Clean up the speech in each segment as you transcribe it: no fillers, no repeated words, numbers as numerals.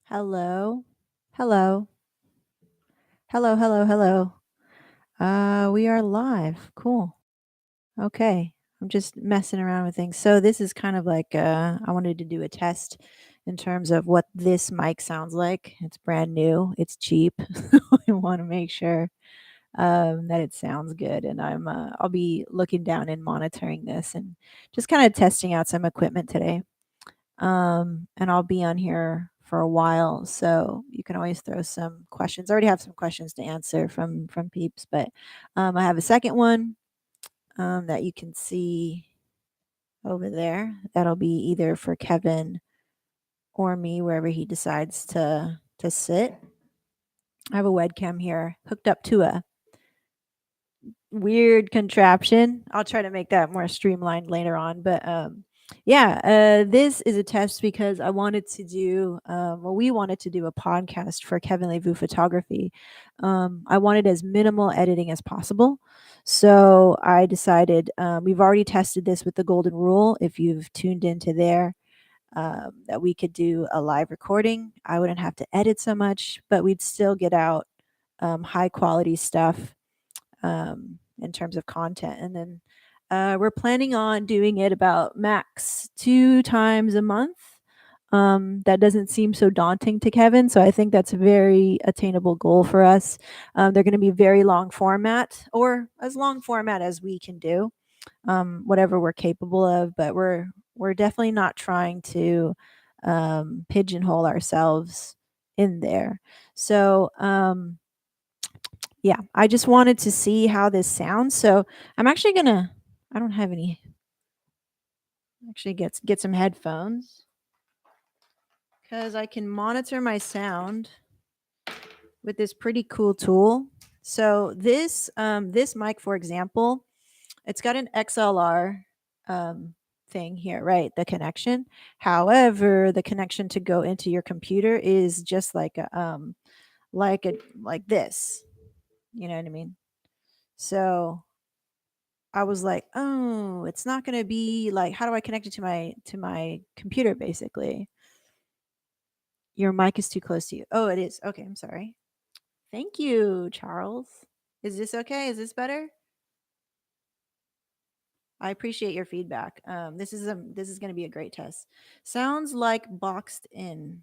Hello. Hello. Hello, hello, hello. We are live. Cool. Okay. I'm just messing around with things. So this is kind of like I wanted to do a test in terms of what this mic sounds like. It's brand new. It's cheap. I want to make sure that it sounds good, and I'll be looking down and monitoring this and just kind of testing out some equipment today. And I'll be on here for a while, so you can always throw some questions. I already have some questions to answer from peeps, but I have a second one that you can see over there. That'll be either for Kevin or me, wherever he decides to sit. I have a webcam here hooked up to a weird contraption. I'll try to make that more streamlined later on, but yeah, this is a test because I wanted to do well, we wanted to do a podcast for Kevin Levu Photography. I wanted as minimal editing as possible. So I decided we've already tested this with the Golden Rule. If you've tuned into there, that we could do a live recording. I wouldn't have to edit so much, but we'd still get out high quality stuff in terms of content. And then we're planning on doing it about max 2 times a month. That doesn't seem so daunting to Kevin, so I think that's a very attainable goal for us. They're going to be very long format, or as long format as we can do, whatever we're capable of. But we're definitely not trying to pigeonhole ourselves in there. So yeah, I just wanted to see how this sounds. So I'm actually gonna, I don't have any, actually get some headphones because I can monitor my sound with this pretty cool tool. So this mic, for example, it's got an XLR thing here, right? The connection. However, the connection to go into your computer is just like this. You know what I mean? So I was like, "Oh, it's not gonna be like, how do I connect it to my computer, basically?" Your mic is too close to you. Oh, it is. Okay, I'm sorry. Thank you, Charles. Is this okay? Is this better? I appreciate your feedback. This is gonna be a great test. Sounds like boxed in.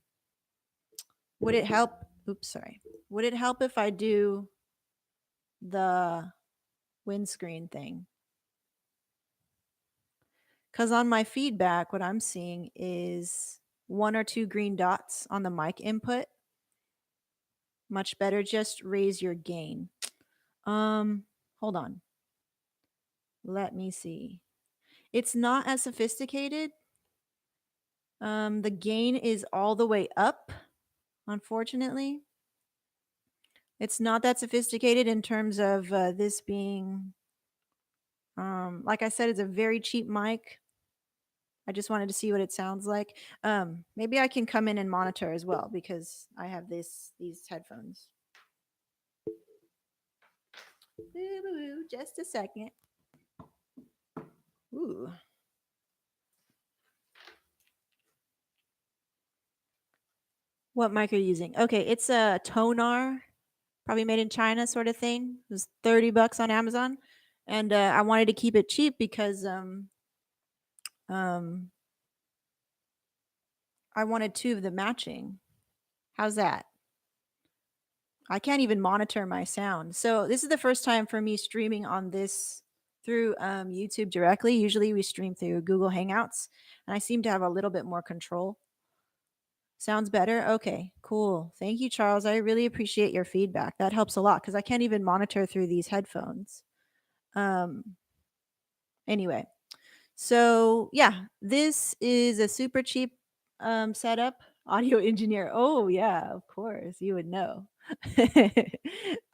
Would it help? Oops, sorry. Would it help if I do the windscreen thing? Because on my feedback, what I'm seeing is one or two green dots on the mic input. Much better. Just raise your gain. Hold on. Let me see. It's not as sophisticated. The gain is all the way up, unfortunately. It's not that sophisticated in terms of this being, like I said, it's a very cheap mic. I just wanted to see what it sounds like. Maybe I can come in and monitor as well because I have these headphones. Just a second. Ooh. What mic are you using? Okay, it's a Tonar, probably made in China sort of thing. It was $30 on Amazon. And I wanted to keep it cheap because um I wanted two of the matching. How's that? I can't even monitor my sound. So this is the first time for me streaming on this through YouTube directly. Usually we stream through Google Hangouts, and I seem to have a little bit more control. Sounds better? Okay, cool. Thank you, Charles. I really appreciate your feedback. That helps a lot because I can't even monitor through these headphones. Um, anyway, so yeah, this is a super cheap setup. Audio engineer. Oh yeah, of course you would know.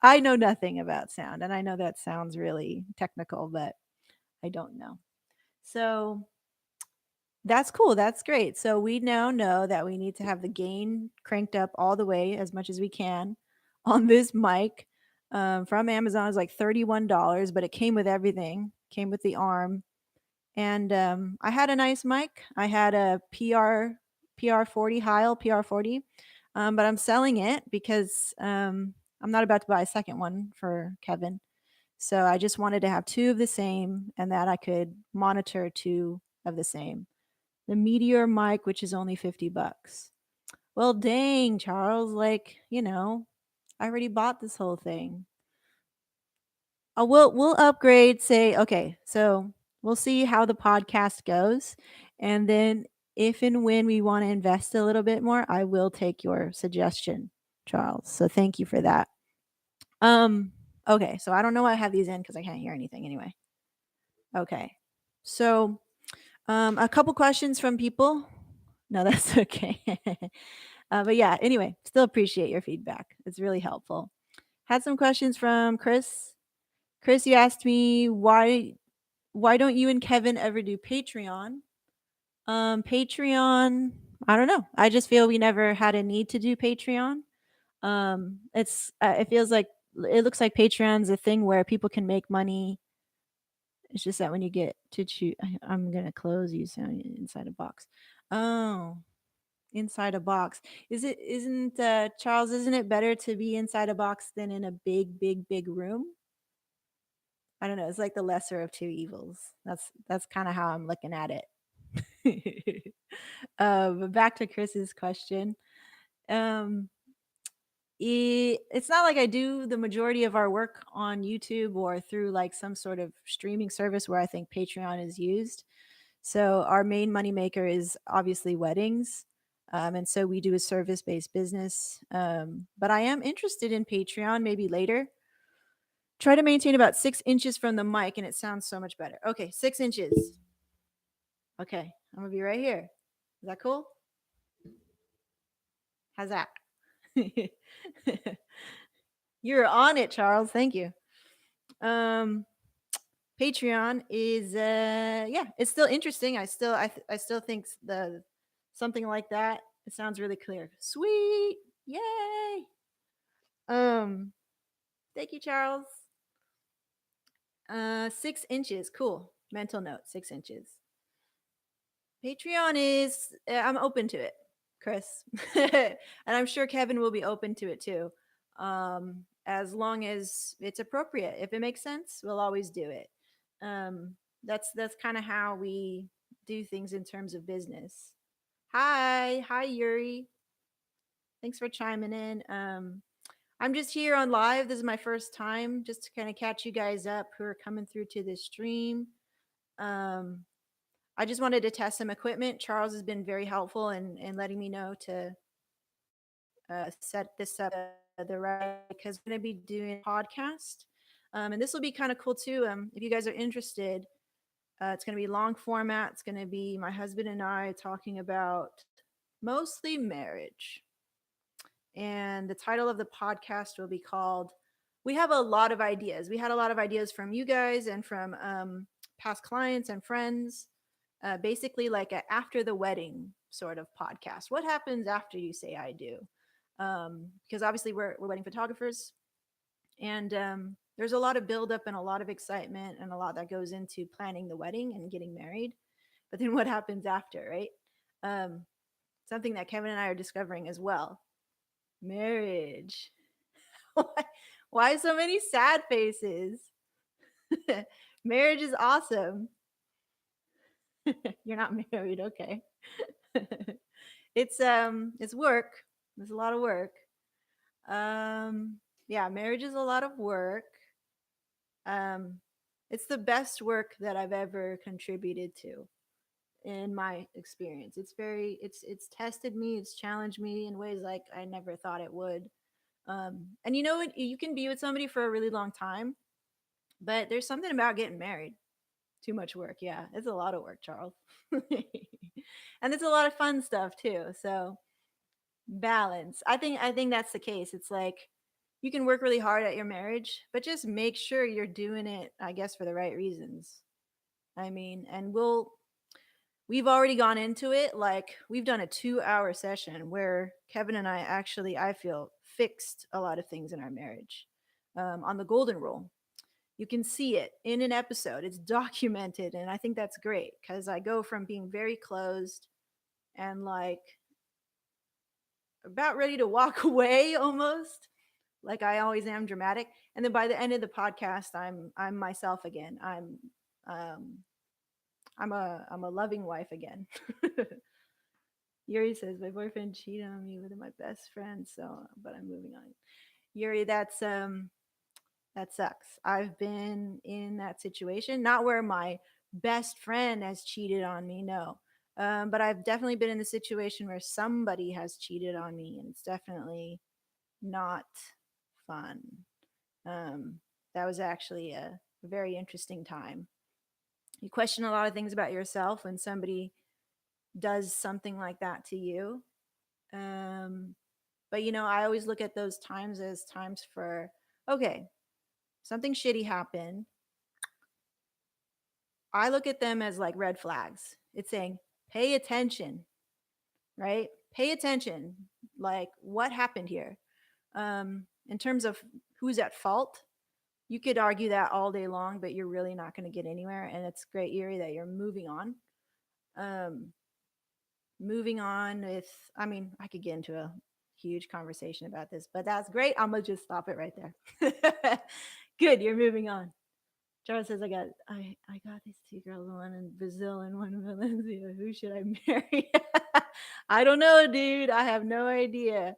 I know nothing about sound, and I know that sounds really technical, but I don't know. So that's cool. That's great. So we now know that we need to have the gain cranked up all the way as much as we can on this mic from Amazon. It's like $31, but it came with everything. Came with the arm, and I had a nice mic. I had a PR 40 Heil PR 40. but I'm selling it because I'm not about to buy a second one for Kevin. So I just wanted to have two of the same and that I could monitor two of the same. The Meteor mic, which is only $50. Well, dang, Charles, like, I already bought this whole thing. We'll upgrade, say, okay, so we'll see how the podcast goes. And then if and when we want to invest a little bit more, I will take your suggestion, Charles. So thank you for that. Okay, so I don't know why I have these in because I can't hear anything anyway. Okay. So a couple questions from people. No, that's okay. But yeah, anyway, still appreciate your feedback. It's really helpful. Had some questions from Chris. Chris, you asked me why don't you and Kevin ever do Patreon? Patreon, I don't know. I just feel we never had a need to do Patreon. It feels like it looks like Patreon's a thing where people can make money. It's just that when you get to choose, I'm gonna close you sound inside a box. Oh, inside a box. Isn't Charles, isn't it better to be inside a box than in a big room? I don't know. It's like the lesser of two evils. That's kind of how I'm looking at it. But back to Chris's question. Um, it's not like I do the majority of our work on YouTube or through like some sort of streaming service where I think Patreon is used. So our main moneymaker is obviously weddings. And so we do a service-based business. But I am interested in Patreon maybe later. Try to maintain about 6 inches from the mic and it sounds so much better. Okay, 6 inches. Okay, I'm gonna be right here. Is that cool? How's that? You're on it, Charles. Thank you. Patreon is yeah, it's still interesting. I still think the something like that. It sounds really clear. Sweet. Yay. Um Thank you, Charles. 6 inches. Cool. Mental note, 6 inches. Patreon is I'm open to it, Chris. And I'm sure Kevin will be open to it too. As long as it's appropriate. If it makes sense, we'll always do it. Um, that's kind of how we do things in terms of business. Hi, Yuri. Thanks for chiming in. I'm just here on live. This is my first time, just to kind of catch you guys up who are coming through to this stream. Um, I just wanted to test some equipment. Charles has been very helpful in letting me know to set this up the right because I'm going to be doing a podcast. And this will be kind of cool too. If you guys are interested, it's going to be long format. It's going to be my husband and I talking about mostly marriage. And the title of the podcast will be called We Have a Lot of Ideas. We had a lot of ideas from you guys and from past clients and friends. Basically, like a after the wedding sort of podcast. What happens after you say I do? Because obviously we're wedding photographers, and there's a lot of buildup and a lot of excitement and a lot that goes into planning the wedding and getting married. But then what happens after, right? Um, Something that Kevin and I are discovering as well. Marriage. Why so many sad faces? Marriage is awesome. You're not married, okay. It's work. There's a lot of work. Yeah, marriage is a lot of work. Um, it's the best work that I've ever contributed to in my experience. It's tested me, it's challenged me in ways like I never thought it would. And you know what? You can be with somebody for a really long time, but there's something about getting married. Too much work. Yeah, it's a lot of work, Charles. And it's a lot of fun stuff too. So balance. I think that's the case. It's like you can work really hard at your marriage, but just make sure you're doing it, I guess, for the right reasons. I mean, and we've already gone into it. Like we've done a 2-hour session where Kevin and I actually, I feel, fixed a lot of things in our marriage. On the golden rule, you can see it in an episode. It's documented, and I think that's great because I go from being very closed and like about ready to walk away almost, like I always am, dramatic. And then by the end of the podcast, I'm myself again. Um I'm a loving wife again. Yuri says my boyfriend cheated on me with my best friend, so but I'm moving on. Yuri, that sucks. I've been in that situation, not where my best friend has cheated on me, no. But I've definitely been in the situation where somebody has cheated on me, and it's definitely not fun. Um, that was actually a very interesting time. You question a lot of things about yourself when somebody does something like that to you. Um, but I always look at those times as times for, okay, something shitty happened. I look at them as like red flags. It's saying, pay attention, right? Pay attention. Like, what happened here? In terms of who's at fault, you could argue that all day long, but you're really not going to get anywhere. And it's great, Yuri, that you're moving on. Um, moving on with, I mean, I could get into a huge conversation about this, but that's great. I'm going to just stop it right there. Good, you're moving on. Charles says, I got these two girls, one in Brazil and one in Valencia. Who should I marry? I don't know, dude. I have no idea.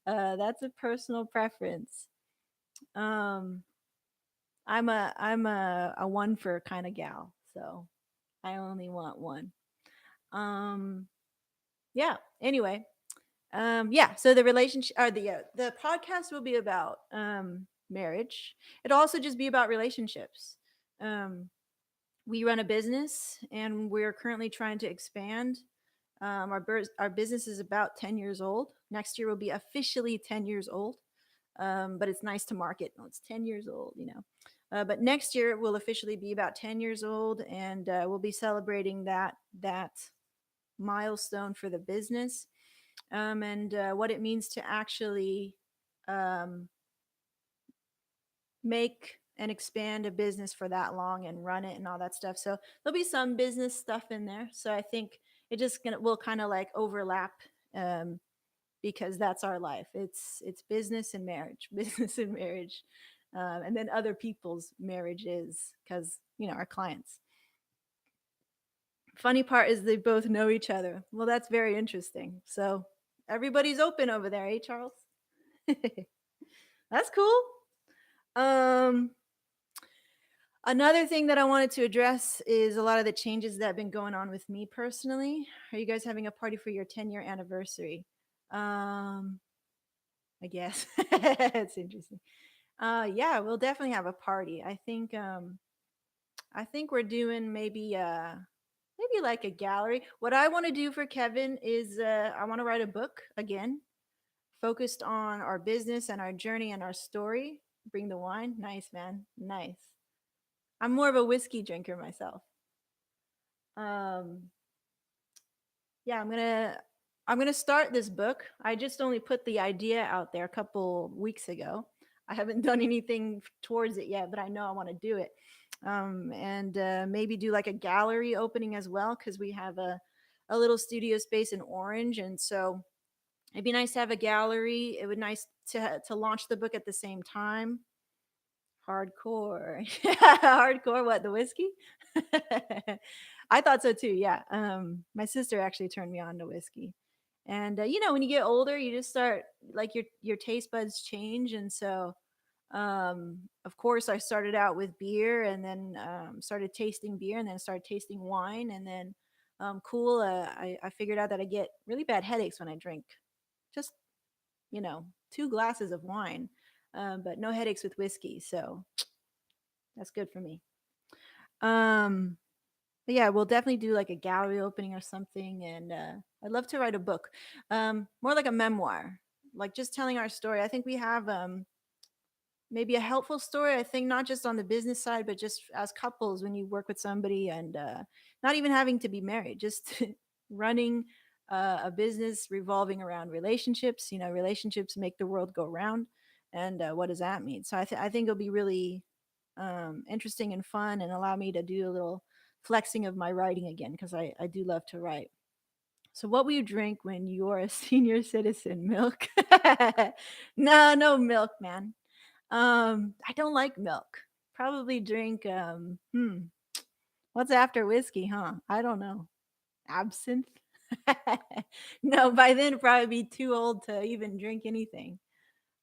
That's a personal preference. Um, I'm a one for kind of gal, so I only want one. Um, yeah. Anyway, yeah. So the relationship, or the podcast will be about marriage. It'll also just be about relationships. Um, we run a business, and we're currently trying to expand. Our business is about 10 years old. Next year will be officially 10 years old. But it's nice to market. Oh, it's 10 years old, But next year it will officially be about 10 years old, and we'll be celebrating that milestone for the business, and what it means to actually um, make and expand a business for that long and run it and all that stuff. So there'll be some business stuff in there. So I think it just will kind of like overlap, um, because that's our life. It's business and marriage, business and marriage, and then other people's marriages, because our clients. Funny part is they both know each other. Well, that's very interesting. So everybody's open over there, eh, Charles? That's cool. Um, Another thing that I wanted to address is a lot of the changes that have been going on with me personally. Are you guys having a party for your 10-year anniversary? Um, I guess it's interesting. Yeah, we'll definitely have a party. I think we're doing maybe like a gallery. What I want to do for Kevin is I want to write a book again, focused on our business and our journey and our story. Bring the wine. Nice, man. Nice. I'm more of a whiskey drinker myself. Um, yeah, I'm gonna start this book. I just only put the idea out there a couple weeks ago. I haven't done anything towards it yet, but I know I want to do it. And maybe do like a gallery opening as well, because we have a little studio space in Orange, and so it'd be nice to have a gallery. It would nice to launch the book at the same time. Hardcore. Hardcore, what, the whiskey? I thought so too, yeah. My sister actually turned me on to whiskey. And when you get older, you just start, like, your taste buds change. And so of course I started out with beer, and then started tasting beer, and then started tasting wine, and then cool, I figured out that I get really bad headaches when I drink just, 2 glasses of wine, but no headaches with whiskey. So that's good for me. Um, but yeah, we'll definitely do like a gallery opening or something, and I'd love to write a book, more like a memoir, like just telling our story. I think we have maybe a helpful story. I think not just on the business side, but just as couples when you work with somebody, and not even having to be married, just running a business revolving around relationships. Relationships make the world go round, and what does that mean? So I think it'll be really interesting and fun, and allow me to do a little flexing of my writing again, because I do love to write. So what will you drink when you're a senior citizen? Milk? No, no milk, man. I don't like milk. Probably drink what's after whiskey, huh? I don't know. Absinthe? No, by then I'd probably be too old to even drink anything.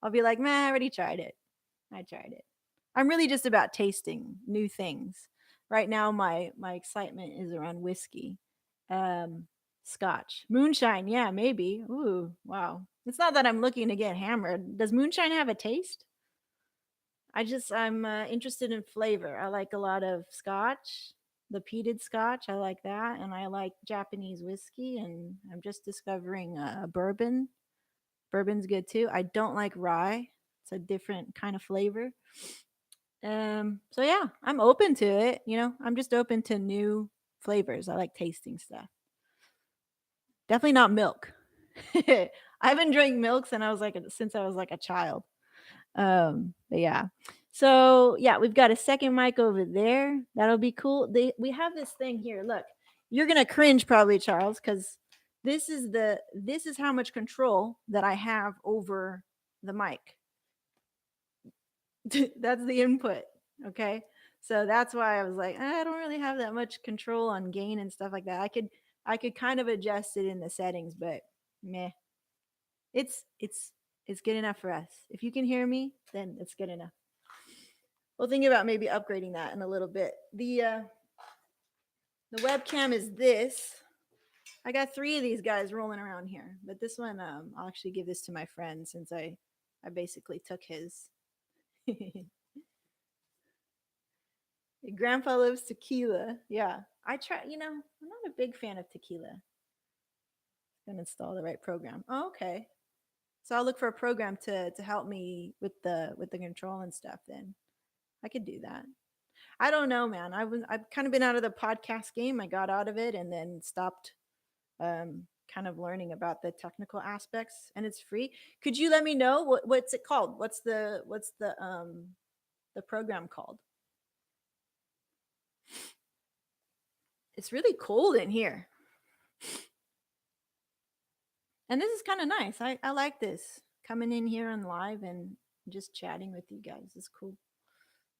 I'll be like, man, I already tried it. I tried it. I'm really just about tasting new things. Right now, my excitement is around whiskey, um, scotch, moonshine. Yeah, maybe. Ooh, wow. It's not that I'm looking to get hammered. Does moonshine have a taste? I'm interested in flavor. I like a lot of scotch, the peated scotch. I like that, and I like Japanese whiskey. And I'm just discovering bourbon. Bourbon's good too. I don't like rye. It's a different kind of flavor. So yeah, I'm open to it. I'm just open to new flavors. I like tasting stuff. Definitely not milk. I haven't drank milk since I was like a child. But yeah. So yeah, we've got a second mic over there. That'll be cool. We have this thing here. Look, you're gonna cringe probably, Charles, because this is how much control that I have over the mic. That's the input. Okay. So that's why I was like, I don't really have that much control on gain and stuff like that. I could kind of adjust it in the settings, but meh. It's good enough for us. If you can hear me, then it's good enough. We'll think about maybe upgrading that in a little bit. The webcam is this. I got 3 of these guys rolling around here, but this one I'll actually give this to my friend since I basically took his. Grandpa loves tequila. Yeah. I'm not a big fan of tequila. Gonna install the right program. Oh, okay. So I'll look for a program to help me with the control and stuff then. I could do that. I don't know, man. I've kind of been out of the podcast game. I got out of it and then stopped kind of learning about the technical aspects, and it's free. Could you let me know what's it called? What's the program called? It's really cold in here. And this is kind of nice. I like this. Coming in here on live and just chatting with you guys is cool.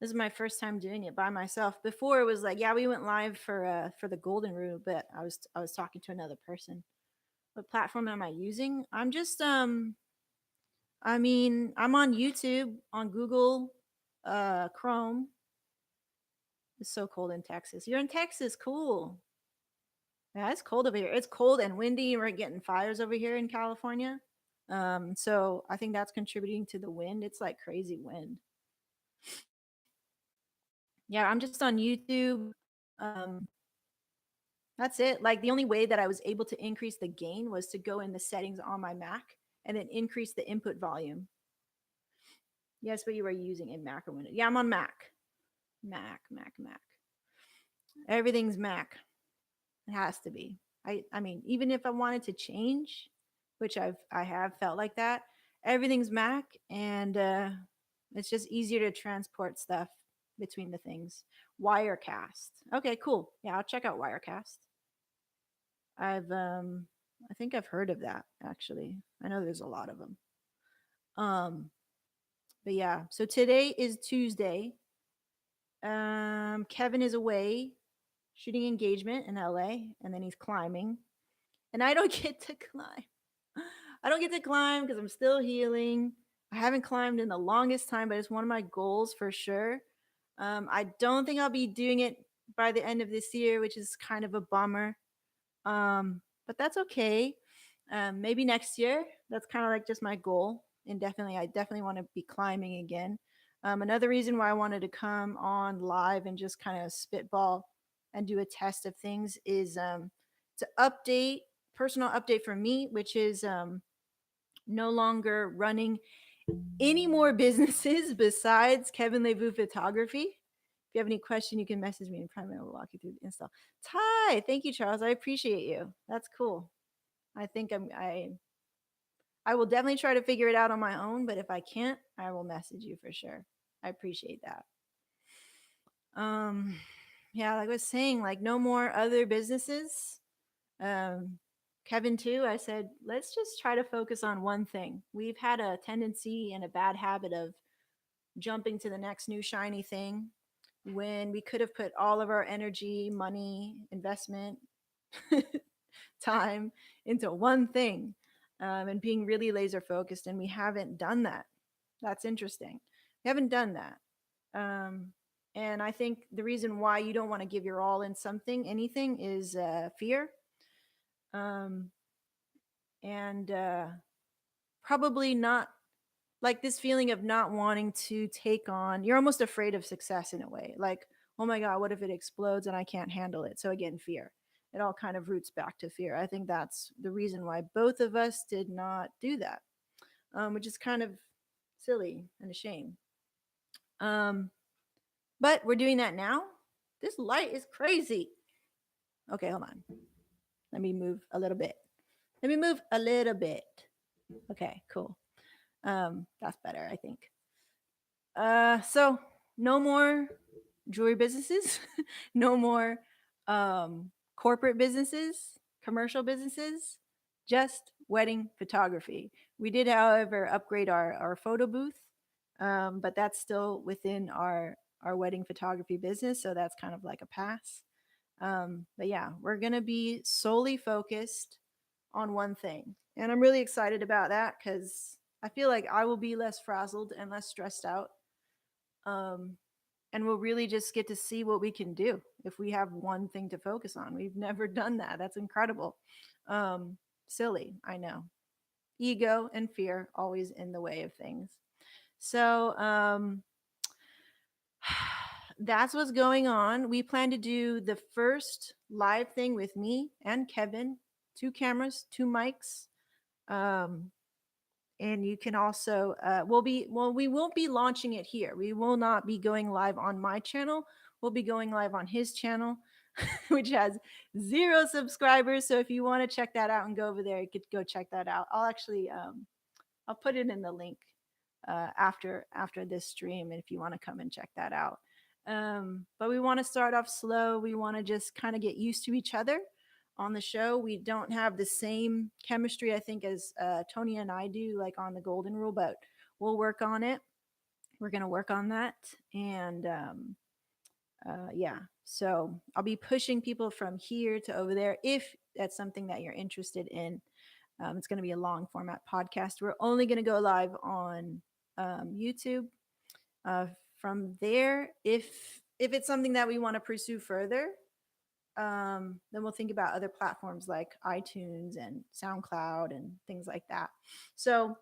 This is my first time doing it by myself. Before it was like, yeah, we went live for the Golden Rule, but I was talking to another person. What platform am I using? I'm on YouTube, on Google, Chrome. It's so cold in Texas. You're in Texas, cool. Yeah, it's cold over here. It's cold and windy. We're getting fires over here in California. So I think that's contributing to the wind. It's like crazy wind. Yeah, I'm just on YouTube. Um, that's it. Like the only way that I was able to increase the gain was to go in the settings on my Mac and then increase the input volume. Yes, but you were using a Mac or Windows. Yeah, I'm on Mac. Mac. Everything's Mac. It has to be. I mean, even if I wanted to change, which I have felt like that, everything's Mac, and it's just easier to transport stuff between the things. Wirecast. Okay, cool. Yeah, I'll check out Wirecast. I think I've heard of that actually. I know there's a lot of them. Um, but yeah, so today is Tuesday. Kevin is away shooting engagement in LA, and then he's climbing, and I don't get to climb. I don't get to climb because I'm still healing. I haven't climbed in the longest time, but it's one of my goals for sure. I don't think I'll be doing it by the end of this year, which is kind of a bummer. But that's okay. Maybe next year. That's kind of like just my goal. Indefinitely, I definitely want to be climbing again. Another reason why I wanted to come on live and just kind of spitball and do a test of things is to update, personal update for me, which is no longer running any more businesses besides Kevin Levu Photography. If you have any question, you can message me in private. I will walk you through the install. Ty, thank you, Charles. I appreciate you. That's cool. I think I will definitely try to figure it out on my own, but if I can't, I will message you for sure. I appreciate that. Um, yeah, like I was saying, like no more other businesses. Um, Kevin too. I said, let's just try to focus on one thing. We've had a tendency and a bad habit of jumping to the next new shiny thing when we could have put all of our energy, money, investment, time into one thing, and being really laser focused. And we haven't done that. That's interesting. We haven't done that. Um, and I think the reason why you don't want to give your all in something, anything, is fear. Um, and probably not like this feeling of not wanting to take on, you're almost afraid of success in a way. Like, oh my God, what if it explodes and I can't handle it? So again, fear. It all kind of roots back to fear. I think that's the reason why both of us did not do that, which is kind of silly and a shame. Um, but we're doing that now. This light is crazy. Okay, hold on. Let me move a little bit. Let me move a little bit. Okay, cool. That's better, I think. So no more jewelry businesses, no more corporate businesses, commercial businesses, just wedding photography. We did, however, upgrade our photo booth, but that's still within our wedding photography business, so that's kind of like a pass. But yeah, we're gonna be solely focused on one thing, and I'm really excited about that because I feel like I will be less frazzled and less stressed out, um, and we'll really just get to see what we can do if we have one thing to focus on. We've never done that. That's incredible. Um, Silly, I know. Ego and fear always in the way of things. So that's what's going on. We plan to do the first live thing with me and Kevin, 2 cameras, 2 mics. Um, and you can also we won't be launching it here. We will not be going live on my channel. We'll be going live on his channel, which has 0 subscribers. So if you want to check that out and go over there, you could go check that out. I'll actually I'll put it in the link after this stream, and if you want to come and check that out. But we want to start off slow. We want to just kind of get used to each other on the show. We don't have the same chemistry, I think, as Tony and I do, like on the Golden Rule, but we'll work on it. We're going to work on that. And yeah, so I'll be pushing people from here to over there if that's something that you're interested in. It's going to be a long format podcast. We're only going to go live on YouTube. Uh, from there, if it's something that we want to pursue further, then we'll think about other platforms like iTunes and SoundCloud and things like that. So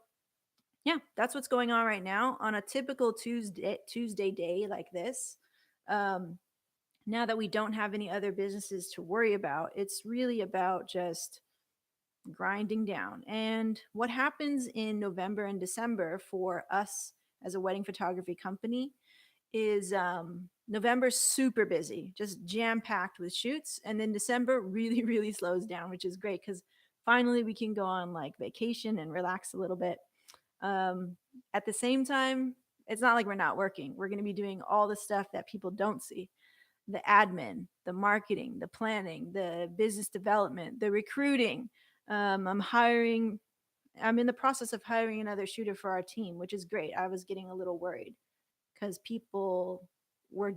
yeah, that's what's going on right now on a typical Tuesday day like this. Um, now that we don't have any other businesses to worry about, it's really about just grinding down. And what happens in November and December for us as a wedding photography company is November super busy, just jam packed with shoots, and then December really really slows down, which is great because finally we can go on like vacation and relax a little bit. Um, at the same time, it's not like we're not working. We're going to be doing all the stuff that people don't see: the admin, the marketing, the planning, the business development, the recruiting. I'm hiring. I'm in the process of hiring another shooter for our team, which is great. I was getting a little worried because people were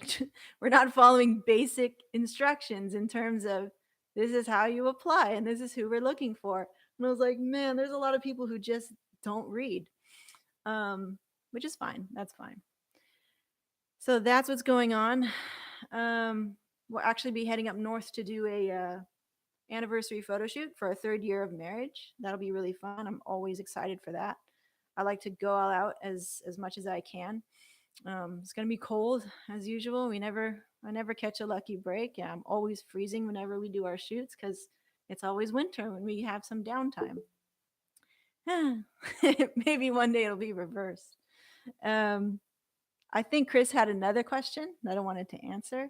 were not following basic instructions in terms of this is how you apply and this is who we're looking for. And I was like, man, there's a lot of people who just don't read, um, which is fine. That's fine. So that's what's going on. We'll actually be heading up north to do a anniversary photo shoot for our 3rd year of marriage. That'll be really fun. I'm always excited for that. I like to go all out as much as I can. It's gonna be cold as usual. I never catch a lucky break. Yeah, I'm always freezing whenever we do our shoots because it's always winter when we have some downtime. Maybe one day it'll be reversed. Um, I think Chris had another question that I wanted to answer.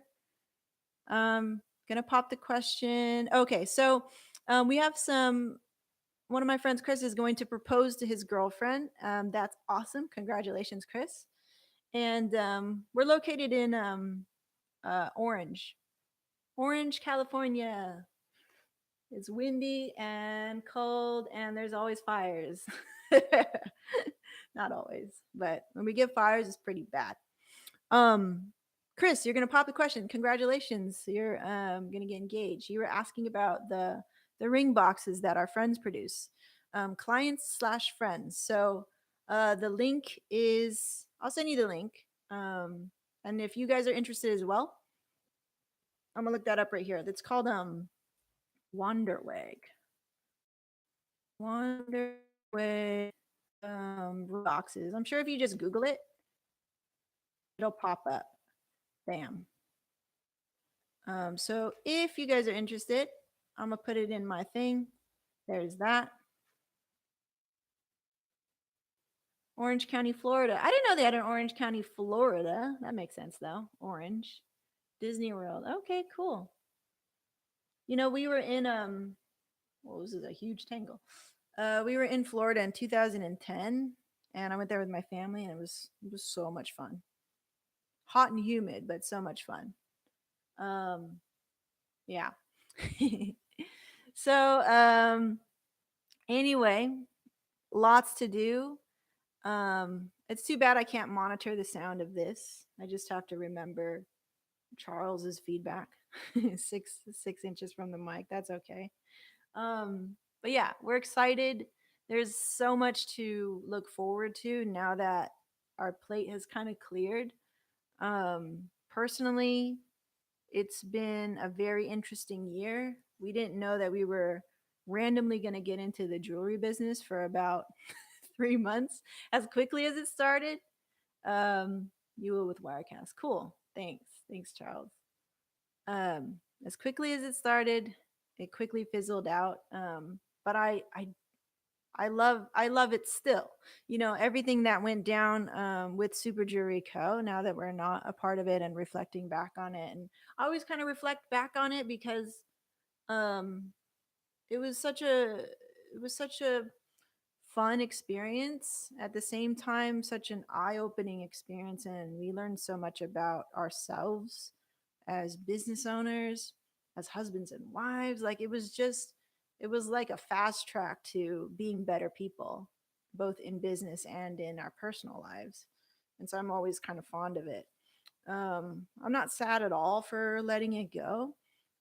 Gonna pop the question. Okay, so we have some. One of my friends, Chris, is going to propose to his girlfriend. That's awesome. Congratulations, Chris. And we're located in Orange, California. It's windy and cold, and there's always fires. Not always, but when we get fires, it's pretty bad. Um, Chris, you're gonna pop the question. Congratulations, you're gonna get engaged. You were asking about the ring boxes that our friends produce, clients slash friends. So the link is I'll send you the link. And if you guys are interested as well, I'm gonna look that up right here. That's called Wanderweg. Wanderweg boxes. I'm sure if you just Google it, it'll pop up. Bam. So if you guys are interested, I'm gonna put it in my thing. There's that. Orange County, Florida. I didn't know they had an Orange County, Florida. That makes sense though. Orange. Disney World. Okay, cool. You know, we were in what was this, a huge tangle. We were in Florida in 2010 and I went there with my family and it was so much fun. Hot and humid, but so much fun. Um yeah. So anyway, lots to do. It's too bad I can't monitor the sound of this. I just have to remember Charles's feedback. six inches from the mic. That's okay. But yeah, we're excited. There's so much to look forward to now that our plate has kind of cleared. Personally, it's been a very interesting year. We didn't know that we were randomly going to get into the jewelry business for about 3 months as quickly as it started. You were with Wirecast. Cool. Thanks. Thanks, Charles. As quickly as it started, it quickly fizzled out. But I love it still. You know, everything that went down with Super Jewelry Co. Now that we're not a part of it and reflecting back on it, and I always kind of reflect back on it because um, it was such a it was such a fun experience at the same time, such an eye-opening experience, and we learned so much about ourselves as business owners, as husbands and wives. Like it was like a fast track to being better people, both in business and in our personal lives. And so I'm always kind of fond of it. I'm not sad at all for letting it go,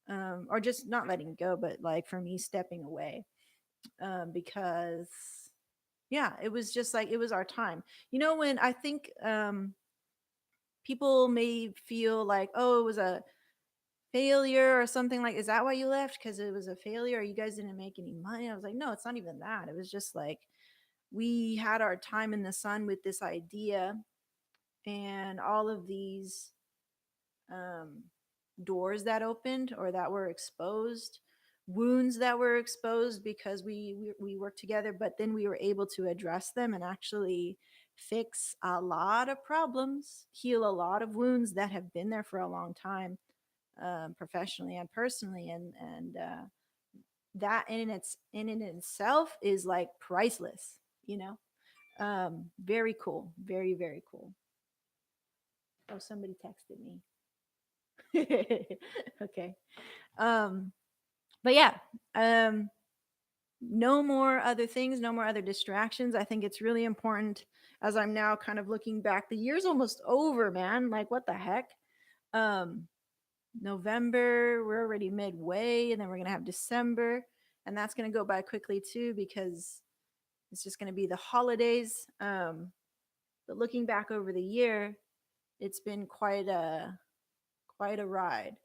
or just not letting it go, but like for me stepping away, because yeah, it was just like it was our time. You know, when I think people may feel like, oh, it was a failure or something, like, is that why you left, because it was a failure or you guys didn't make any money? I was like, no, it's not even that. It was just like we had our time in the sun with this idea, and all of these um, doors that opened or that were exposed, wounds that were exposed because we worked together, but then we were able to address them and actually fix a lot of problems, heal a lot of wounds that have been there for a long time, professionally and personally, and that in itself is like priceless, you know. Very cool, very very cool. Oh, somebody texted me. Okay. um but yeah, um no more other things, no more other distractions. I think it's really important, as I'm now kind of looking back, the year's almost over, man. Like, what the heck. um November, we're already midway, and then we're going to have December, and that's going to go by quickly too because it's just going to be the holidays. But looking back over the year, it's been quite a ride.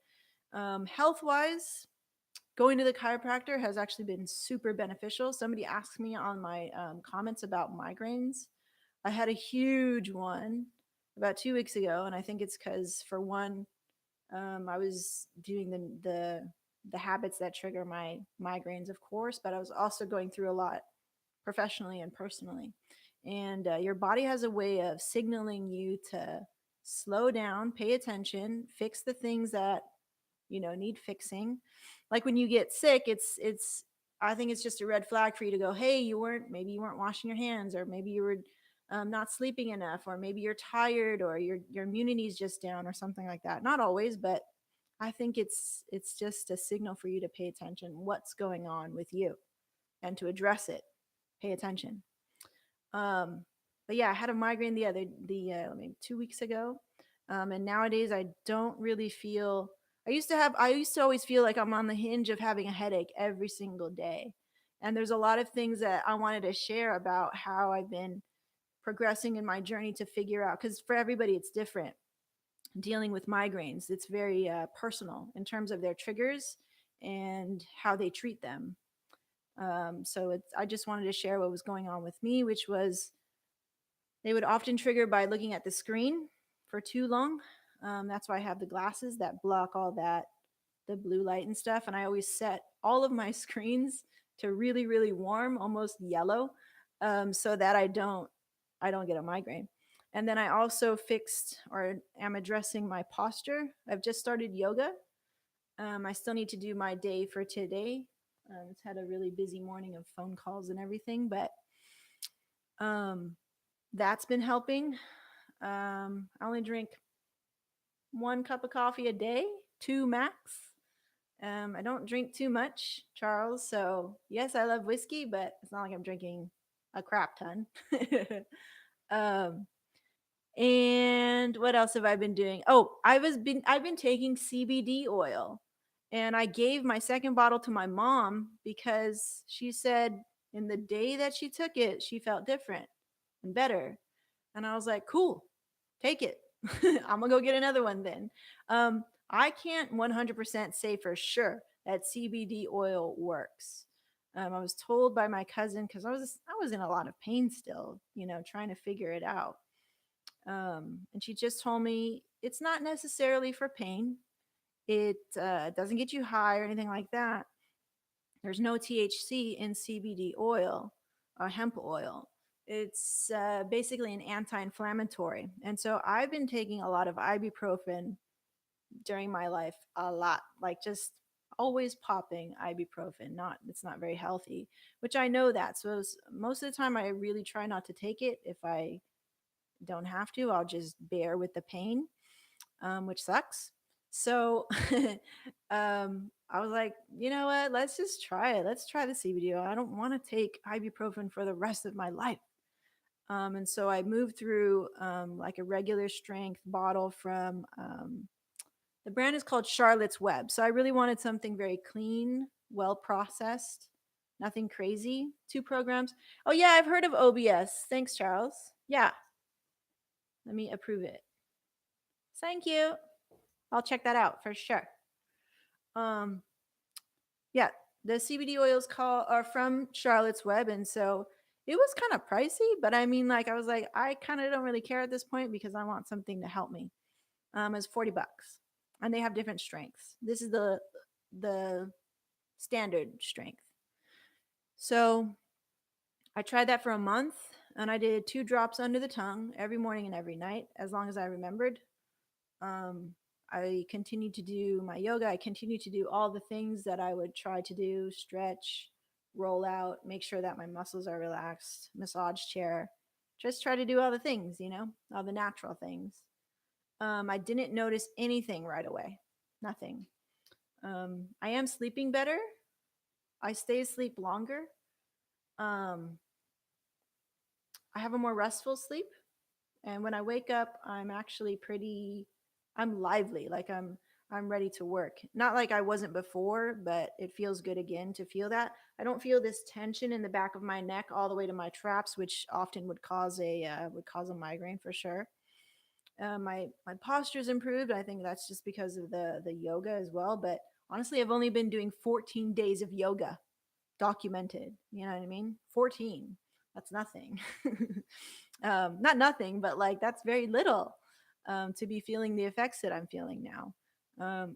Health wise, going to the chiropractor has actually been super beneficial. Somebody asked me on my comments about migraines. I had a huge one about 2 weeks ago, and I think it's because, for one, I was doing the habits that trigger my migraines, of course, but I was also going through a lot professionally and personally. And your body has a way of signaling you to slow down, pay attention, fix the things that need fixing. Like when you get sick, it's I think it's just a red flag for you to go, hey, maybe you weren't washing your hands, or maybe you were not sleeping enough, or maybe you're tired, or your immunity is just down, or something like that. Not always, but I think it's just a signal for you to pay attention what's going on with you and to address it. Pay attention. Um, but yeah, I had a migraine I mean 2 weeks ago, and nowadays I don't really feel. I used to always feel like I'm on the hinge of having a headache every single day, and there's a lot of things that I wanted to share about how I've been progressing in my journey to figure out, because for everybody it's different dealing with migraines. It's very personal in terms of their triggers and how they treat them. I just wanted to share what was going on with me, which was they would often trigger by looking at the screen for too long. That's why I have the glasses that block all that, the blue light and stuff. And I always set all of my screens to really, really warm, almost yellow, so that I don't get a migraine. And then I also fixed or am addressing my posture. I've just started yoga. I still need to do my day for today. It's had a really busy morning of phone calls and everything, but um, that's been helping. I only drink 1 cup of coffee a day, two max. I don't drink too much, Charles. So yes, I love whiskey, but it's not like I'm drinking a crap ton. um, and what else have I been doing? Oh, I've been taking CBD oil, and I gave my second bottle to my mom because she said in the day that she took it, she felt different and better. And I was like, cool, take it. I'm gonna go get another one then. I can't 100% say for sure that CBD oil works. I was told by my cousin because I was in a lot of pain still, trying to figure it out. And she just told me it's not necessarily for pain. It doesn't get you high or anything like that. There's no THC in CBD oil or hemp oil. It's basically an anti inflammatory. And so I've been taking a lot of ibuprofen during my life, a lot, like just always popping ibuprofen. It's not very healthy, which I know that. So most of the time, I really try not to take it. If I don't have to, I'll just bear with the pain, which sucks. So I was like, you know what? Let's just try it. Let's try the CBD. I don't want to take ibuprofen for the rest of my life. And so I moved through like a regular strength bottle from the brand is called Charlotte's Web. So I really wanted something very clean, well processed, nothing crazy. 2 programs. Oh, yeah, I've heard of OBS. Thanks, Charles. Yeah, let me approve it. Thank you. I'll check that out for sure. Um, yeah, the CBD oils are from Charlotte's Web, and so it was kind of pricey, but I mean, like I was like, I kind of don't really care at this point because I want something to help me. It's $40, and they have different strengths. This is the standard strength. So I tried that for a month, and I did 2 drops under the tongue every morning and every night, as long as I remembered. Um, I continued to do my yoga. I continued to do all the things that I would try to do: stretch, roll out, make sure that my muscles are relaxed, massage chair. Just try to do all the things, all the natural things. I didn't notice anything right away. Nothing. I am sleeping better. I stay asleep longer. Um, I have a more restful sleep. And when I wake up, I'm lively. Like I'm ready to work. Not like I wasn't before, but it feels good again to feel that. I don't feel this tension in the back of my neck all the way to my traps, which often would cause a migraine for sure. My posture's improved. I think that's just because of the yoga as well. But honestly, I've only been doing 14 days of yoga documented. You know what I mean? 14. That's nothing. Not nothing, but like that's very little to be feeling the effects that I'm feeling now.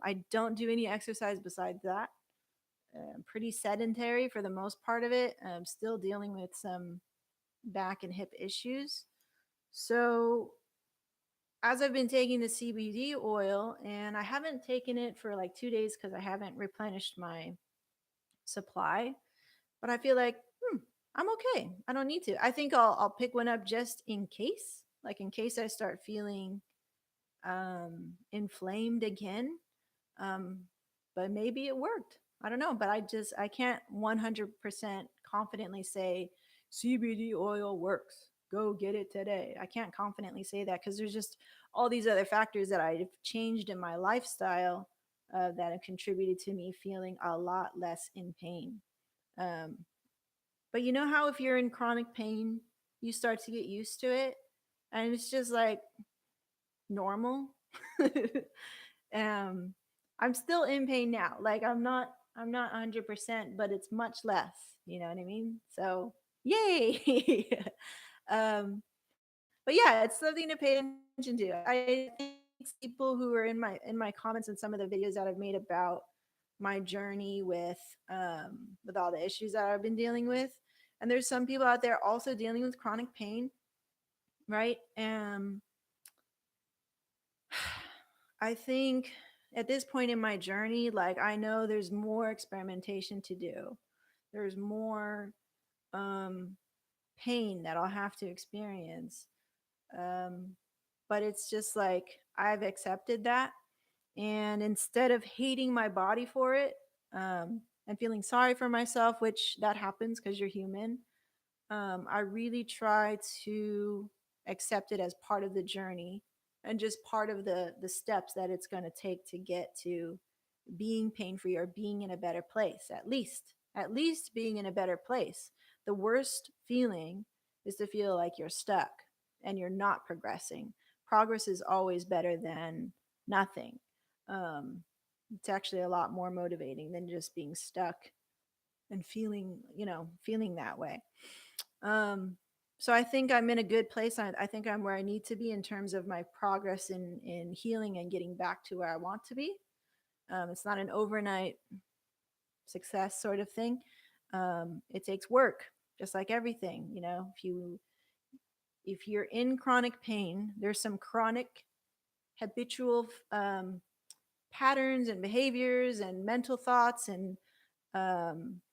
I don't do any exercise besides that. I'm pretty sedentary for the most part of it. I'm still dealing with some back and hip issues. So, as I've been taking the CBD oil, and I haven't taken it for like 2 days because I haven't replenished my supply, but I feel like I'm okay. I don't need to. I think I'll pick one up just in case, like in case I start feeling inflamed again. Um, but maybe it worked. I don't know, but I can't 100% confidently say CBD oil works. Go get it today. I can't confidently say that because there's just all these other factors that I've changed in my lifestyle that have contributed to me feeling a lot less in pain. Um, but you know how if you're in chronic pain, you start to get used to it, and it's just like normal. um, I'm still in pain now. Like I'm not 100%, but it's much less. You know what I mean? So yay. But yeah, it's something to pay attention to. I think people who are in my comments and some of the videos that I've made about my journey with all the issues that I've been dealing with, and there's some people out there also dealing with chronic pain, right? I think at this point in my journey, like I know there's more experimentation to do. There's more um pain that I'll have to experience. Um but it's just like I've accepted that, and instead of hating my body for it, and feeling sorry for myself, which that happens because you're human, I really try to accept it as part of the journey and just part of the steps that it's going to take to get to being pain free or being in a better place. At least being in a better place. The worst feeling is to feel like you're stuck and you're not progressing. Progress is always better than nothing. um, it's actually a lot more motivating than just being stuck and feeling that way. um, so I think I'm in a good place. I think I'm where I need to be in terms of my progress in healing and getting back to where I want to be. It's not an overnight success sort of thing. It takes work, just like everything. If you're in chronic pain, there's some chronic habitual patterns and behaviors and mental thoughts and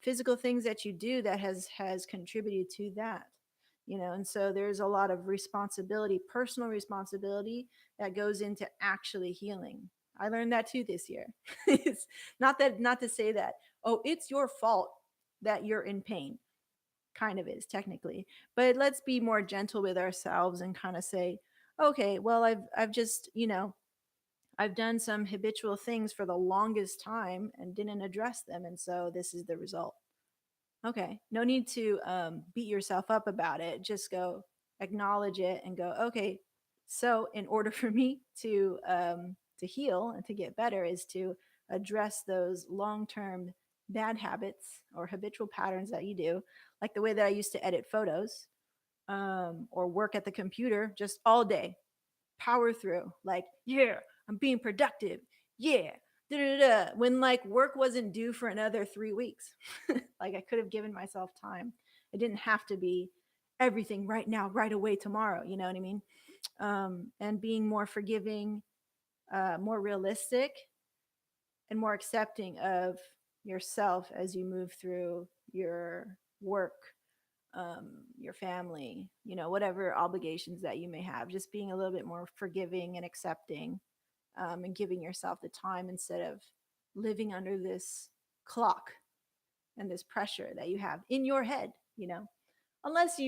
physical things that you do that has contributed to that. And so there's a lot of responsibility, personal responsibility, that goes into actually healing. I learned that too this year. It's not to say that, oh, it's your fault that you're in pain. Kind of is technically, but let's be more gentle with ourselves and kind of say, okay, well, I've just, I've done some habitual things for the longest time and didn't address them, and so this is the result. Okay, no need to beat yourself up about it. Just go acknowledge it and go, okay. So in order for me to heal and to get better is to address those long-term bad habits or habitual patterns that you do, like the way that I used to edit photos, or work at the computer just all day, power through, like, yeah, I'm being productive, yeah, da da da, when like work wasn't due for another 3 weeks. Like I could have given myself time. It didn't have to be everything right now, right away, tomorrow. You know what I mean? And being more forgiving, more realistic, and more accepting of yourself as you move through your work, your family, whatever obligations that you may have, just being a little bit more forgiving and accepting, and giving yourself the time instead of living under this clock and this pressure that you have in your head, unless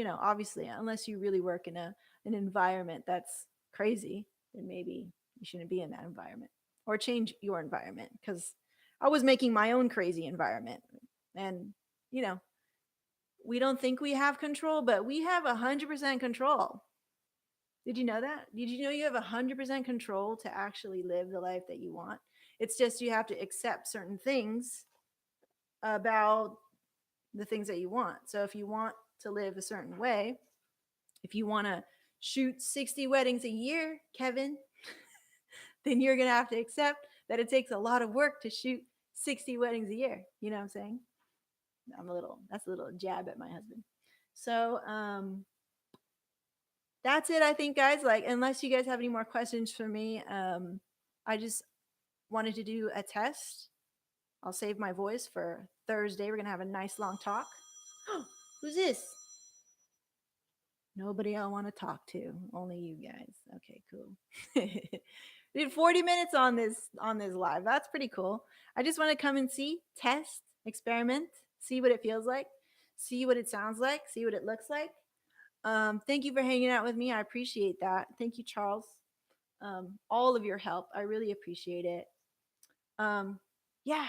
obviously, unless you really work in an environment that's crazy, then maybe you shouldn't be in that environment, or change your environment, because I was making my own crazy environment. And you know we don't think we have control, but we have 100% control. Did you know that? Did you know you have 100% control to actually live the life that you want? It's just you have to accept certain things about the things that you want. So if you want to live a certain way, if you want to shoot 60 weddings a year, Kevin, then you're going to have to accept that it takes a lot of work to shoot 60 weddings a year. You know what I'm saying? That's a little jab at my husband. So, that's it, I think, guys. Like, unless you guys have any more questions for me, I just wanted to do a test. I'll save my voice for Thursday. We're gonna have a nice long talk. Who's this? Nobody I want to talk to. Only you guys. Okay, cool. Did 40 minutes on this live. That's pretty cool. I just want to come and see, test, experiment, see what it feels like, see what it sounds like, see what it looks like. Thank you for hanging out with me. I appreciate that. Thank you, Charles. All of your help. I really appreciate it. Yeah,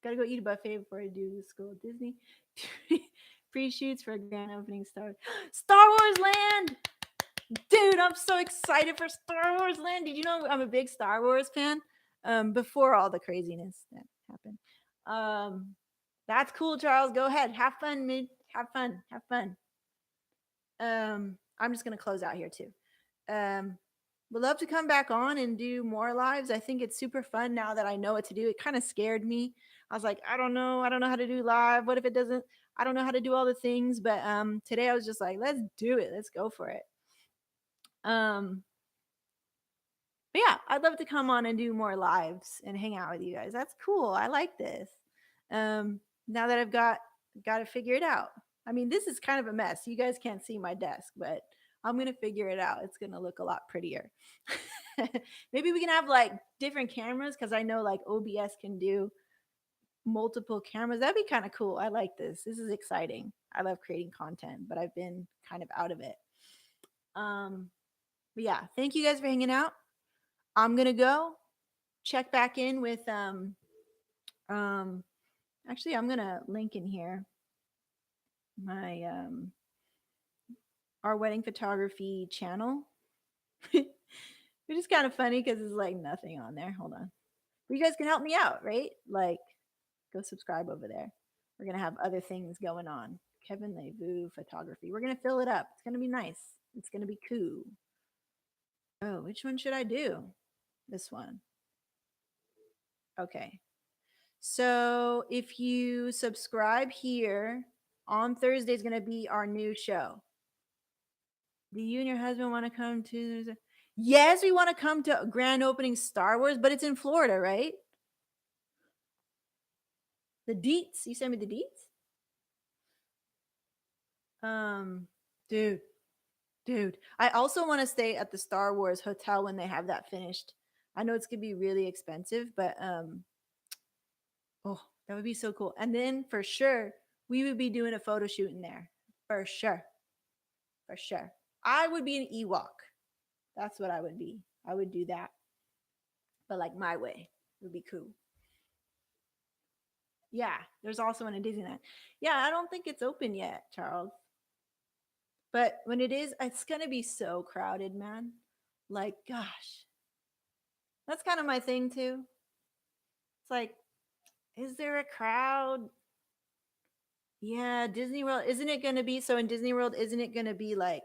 gotta go eat a buffet before I do the school at Disney. Pre-shoots for a grand opening Star Wars Land. Dude, I'm so excited for Star Wars Land. Did you know I'm a big Star Wars fan? Before all the craziness that happened. That's cool, Charles. Go ahead. Have fun, mid. Have fun. Have fun. I'm just gonna close out here too. Um, would love to come back on and do more lives. I think it's super fun now that I know what to do. It kind of scared me. I was like, I don't know. I don't know how to do live. What if it doesn't? I don't know how to do all the things. But today I was just like, let's do it. Let's go for it. But yeah, I'd love to come on and do more lives and hang out with you guys. That's cool. I like this. Now that I've got to figure it out. I mean, this is kind of a mess. You guys can't see my desk, but I'm gonna figure it out. It's gonna look a lot prettier. Maybe we can have like different cameras because I know like OBS can do multiple cameras. That'd be kind of cool. I like this. This is exciting. I love creating content, but I've been kind of out of it. But yeah, thank you guys for hanging out. I'm gonna go check back in with actually I'm gonna link in here my our wedding photography channel. Which is kind of funny because it's like nothing on there. Hold on. But you guys can help me out, right? Like go subscribe over there. We're gonna have other things going on. Kevin Levu photography. We're gonna fill it up. It's gonna be nice. It's gonna be cool. Oh, which one should I do? This one. Okay. So if you subscribe here, on Thursday is going to be our new show. Do you and your husband want to come to? Yes, we want to come to grand opening Star Wars, but it's in Florida, right? The deets. You sent me the deets? Dude. I also want to stay at the Star Wars hotel when they have that finished. I know it's going to be really expensive, but oh, that would be so cool. And then for sure, we would be doing a photo shoot in there. For sure. For sure. I would be an Ewok. That's what I would be. I would do that. But like my way would be cool. Yeah, there's also one in Disneyland. Yeah, I don't think it's open yet, Charles. But when it is, it's going to be so crowded, man. Like, gosh. That's kind of my thing too. It's like, is there a crowd? Yeah, Disney World, isn't it going to be so in Disney World, isn't it going to be like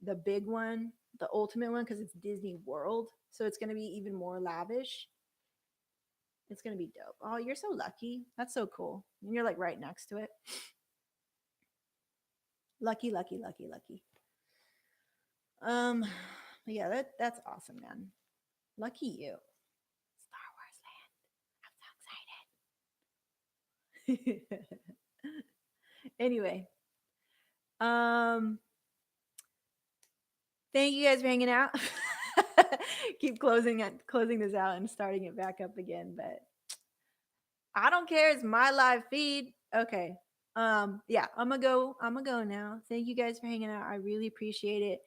the big one, the ultimate one, because it's Disney World. So it's going to be even more lavish. It's going to be dope. Oh, you're so lucky. That's so cool. And you're like right next to it. Lucky, lucky, lucky, lucky. Yeah, that's awesome, man. Lucky you. Star Wars Land. I'm so excited. Anyway, thank you guys for hanging out. Keep closing this out and starting it back up again, but I don't care. It's my live feed. Okay. Yeah, I'm gonna go now. Thank you guys for hanging out. I really appreciate it.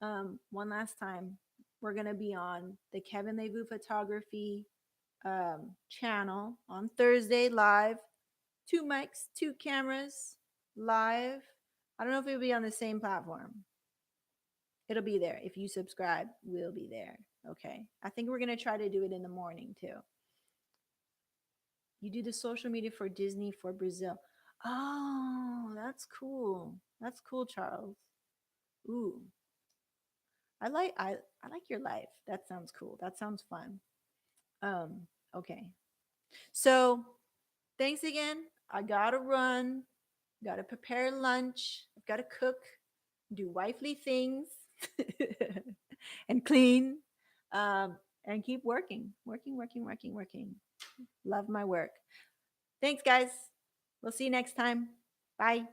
One last time, we're gonna be on the Kevin Levu Photography channel on Thursday live. 2 mics, 2 cameras, live. I don't know if it'll be on the same platform. It'll be there. If you subscribe, we'll be there. Okay. I think we're gonna try to do it in the morning too. You do the social media for Disney for Brazil. Oh, that's cool. That's cool, Charles. Ooh. I like your life. That sounds cool. That sounds fun. Okay. So thanks again. I gotta run, gotta prepare lunch, I've gotta cook, do wifely things, and clean. And keep working. Working. Love my work. Thanks, guys. We'll see you next time. Bye.